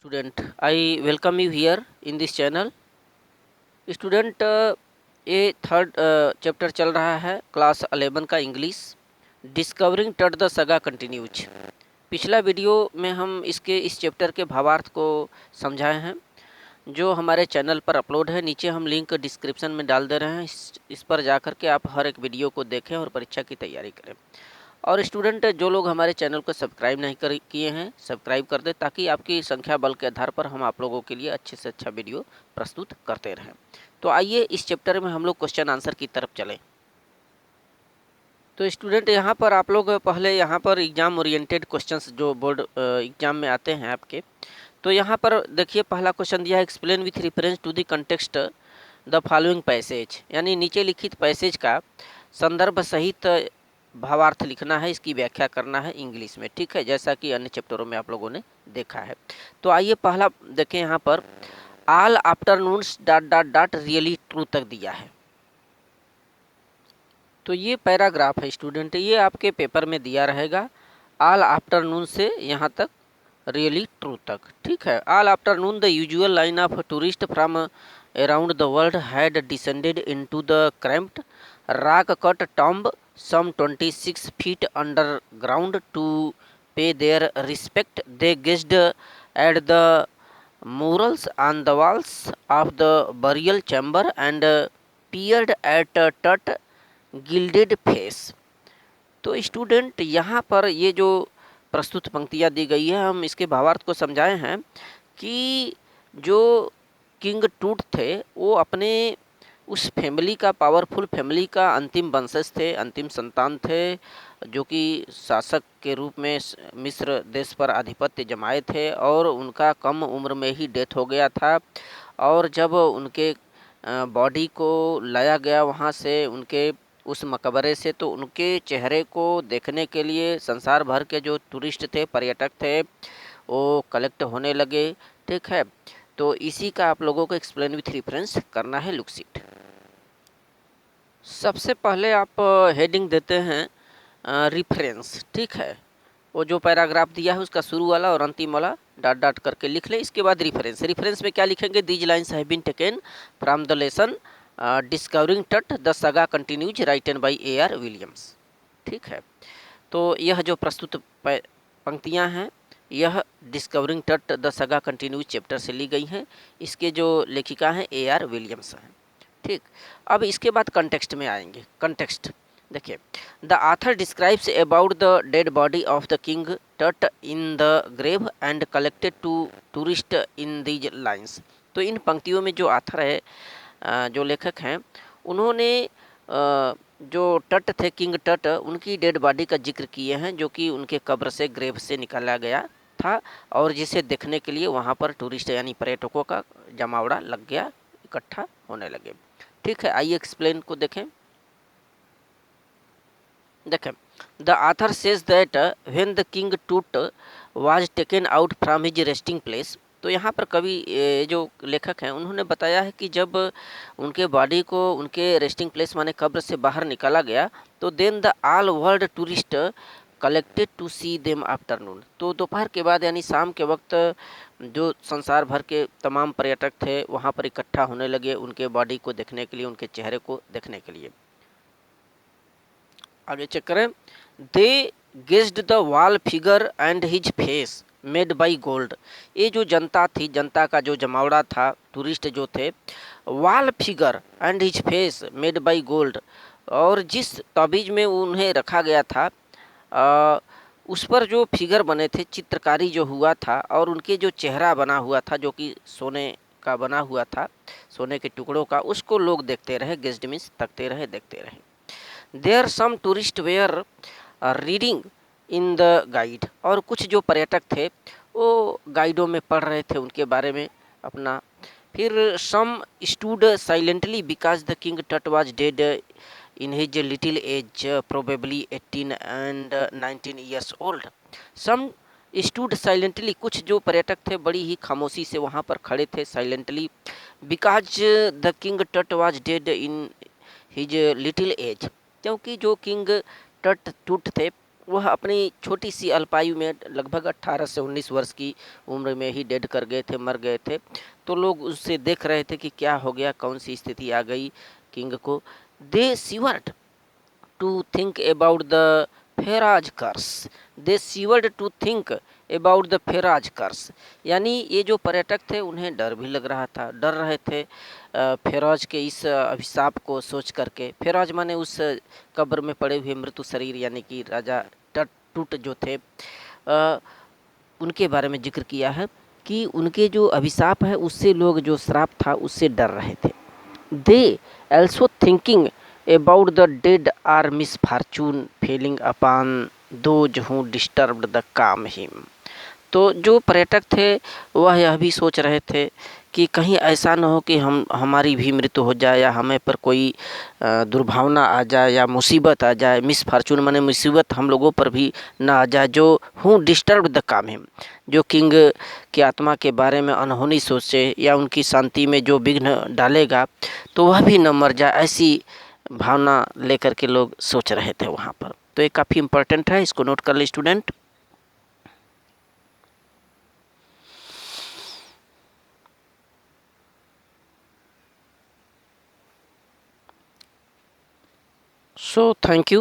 Student, I welcome you here in this channel. Student, ये third chapter चल रहा है क्लास 11 का English, discovering Tut the saga continues. पिछला वीडियो में हम इस चैप्टर के भावार्थ को समझाए हैं, जो हमारे चैनल पर अपलोड है। नीचे हम लिंक डिस्क्रिप्शन में डाल दे रहे हैं, इस पर जाकर के आप हर एक वीडियो को देखें और परीक्षा की तैयारी करें। और स्टूडेंट, जो लोग हमारे चैनल को सब्सक्राइब नहीं किए हैं, सब्सक्राइब कर दें, ताकि आपकी संख्या बल के आधार पर हम आप लोगों के लिए अच्छे से अच्छा वीडियो प्रस्तुत करते रहें। तो आइए इस चैप्टर में हम लोग क्वेश्चन आंसर की तरफ चलें। तो स्टूडेंट, यहाँ पर आप लोग पहले यहाँ पर एग्जाम ओरिएंटेड क्वेश्चंस जो बोर्ड एग्जाम में आते हैं आपके, तो यहाँ पर देखिए पहला क्वेश्चन दिया है, explain with reference to the context the following passage. यानी नीचे लिखित पैसेज का संदर्भ सहित भावार्थ लिखना है, इसकी व्याख्या करना है इंग्लिश में। ठीक है, जैसा कि अन्य चैप्टरों में आप लोगों ने देखा है। तो आइए पहला देखें, यहाँ पर all afternoons dot dot dot really true तक दिया है। तो ये पैराग्राफ है स्टूडेंट, ये आपके पेपर में दिया रहेगा, ऑल आफ्टरनून से यहाँ तक रियली ट्रू तक। ठीक है, all afternoon the usual line of tourist from around the world had descended into the cramped rock cut tomb some 26 feet underground to pay their respect. They gazed at the murals on the walls of the burial chamber and peered at Tut gilded face. तो student, यहाँ पर ये जो प्रस्तुत पंक्तियाँ दी गई है, हम इसके भावार्थ को समझाए हैं कि जो किंग टूट थे वो अपने उस फैमिली का, पावरफुल फैमिली का अंतिम वंशज थे, अंतिम संतान थे, जो कि शासक के रूप में मिस्र देश पर आधिपत्य जमाए थे, और उनका कम उम्र में ही डेथ हो गया था। और जब उनके बॉडी को लाया गया वहाँ से, उनके उस मकबरे से, तो उनके चेहरे को देखने के लिए संसार भर के जो टूरिस्ट थे, पर्यटक थे, वो कलेक्ट होने लगे। ठीक है, तो इसी का आप लोगों को एक्सप्लेन विथ रेफरेंस करना है। लुक सीट, सबसे पहले आप हेडिंग देते हैं रेफरेंस। ठीक है, वो जो पैराग्राफ दिया है उसका शुरू वाला और अंतिम वाला डॉट डॉट करके लिख लें। इसके बाद रेफरेंस में क्या लिखेंगे, these lines have been taken from the lesson discovering Tut the saga continues written by A.R. Williams. ठीक है, तो यह जो प्रस्तुत पंक्तियां हैं, यह discovering Tut the saga continues chapter से ली गई हैं। इसके जो लेखिका हैं A.R. विलियम्स हैं। ठीक, अब इसके बाद कंटेक्स्ट में आएंगे। कंटेक्स्ट देखिए, the author describes about the dead body of the king Tut in the grave and collected to tourist in these lines. तो इन पंक्तियों में जो आथर है, जो लेखक हैं, उन्होंने जो टट थे, किंग टट, उनकी डेड बॉडी का जिक्र किए हैं, जो कि उनके कब्र से, ग्रेव से निकाला गया था, और जिसे देखने के लिए वहाँ पर टूरिस्ट यानी पर्यटकों का जमावड़ा लग गया, इकट्ठा होने लगे। ठीक है, आइए एक्सप्लेन को देखें। The author says that when the king Tut was taken out from his resting place. तो यहाँ पर कवि, जो लेखक हैं, उन्होंने बताया है कि जब उनके बॉडी को उनके रेस्टिंग प्लेस माने कब्र से बाहर निकाला गया, तो then the all world tourist collected to see them afternoon. तो दोपहर के बाद यानी शाम के वक्त जो संसार भर के तमाम पर्यटक थे वहाँ पर इकट्ठा होने लगे, उनके बॉडी को देखने के लिए, उनके चेहरे को देखने के लिए। आगे चेक करें, they guessed the wall figure and his face made by gold. ये जो जनता थी, जनता का जो जमावड़ा था, टूरिस्ट जो थे, wall figure and his face made by gold, और जिस तबीज में उन्हें रखा गया था, उस पर जो फिगर बने थे, चित्रकारी जो हुआ था, और उनके जो चेहरा बना हुआ था, जो कि सोने का बना हुआ था, सोने के टुकड़ों का, उसको लोग देखते रहे। गेस्ड मीन्स तकते रहे, देखते रहे। There some tourist were reading in the guide, और कुछ जो पर्यटक थे वो गाइडों में पढ़ रहे थे उनके बारे में अपना। फिर some stood silently because the king Tut was dead in his little age, probably 18 and 19 years old. Some stood silently, कुछ जो पर्यटक थे बड़ी ही खामोशी से वहाँ पर खड़े थे, silently, because the king Tut was dead in his little age, क्योंकि जो किंग टट टूट थे वह अपनी छोटी सी अल्पायु में लगभग 18 से 19 वर्ष की उम्र में ही डेड कर गए थे, मर गए थे। तो लोग उससे देख रहे थे कि क्या हो गया, कौन सी स्थिति आ गई किंग को। They shivered to think about the pharaoh's curse. They shivered to think about the pharaoh's curse, यानी ये जो पर्यटक थे उन्हें डर भी लग रहा था, डर रहे थे फेराज के इस अभिशाप को सोच करके। फेराज माने उस कब्र में पड़े हुए मृत्यु शरीर, यानी कि राजा टूट जो थे, उनके बारे में जिक्र किया है कि उनके जो अभिशाप है उससे लोग, जो श्राप था उससे डर रहे थे। दे also thinking about the dead or misfortune falling upon those who disturbed the calm him। तो जो पर्यटक थे वह यह भी सोच रहे थे कि कहीं ऐसा न हो कि हमारी भी मृत्यु हो जाए, या हमें पर कोई दुर्भावना आ जाए या मुसीबत आ जाए। मिस फार्चून माने मुसीबत हम लोगों पर भी ना आ जाए, जो हूँ डिस्टर्ब द काम हिम, जो किंग की आत्मा के बारे में अनहोनी सोचे या उनकी शांति में जो विघ्न डालेगा तो वह भी न मर जाए, ऐसी भावना लेकर के लोग सोच रहे थे वहाँ पर। तो ये काफ़ी इम्पोर्टेंट है, इसको नोट कर ले स्टूडेंट। So thank you.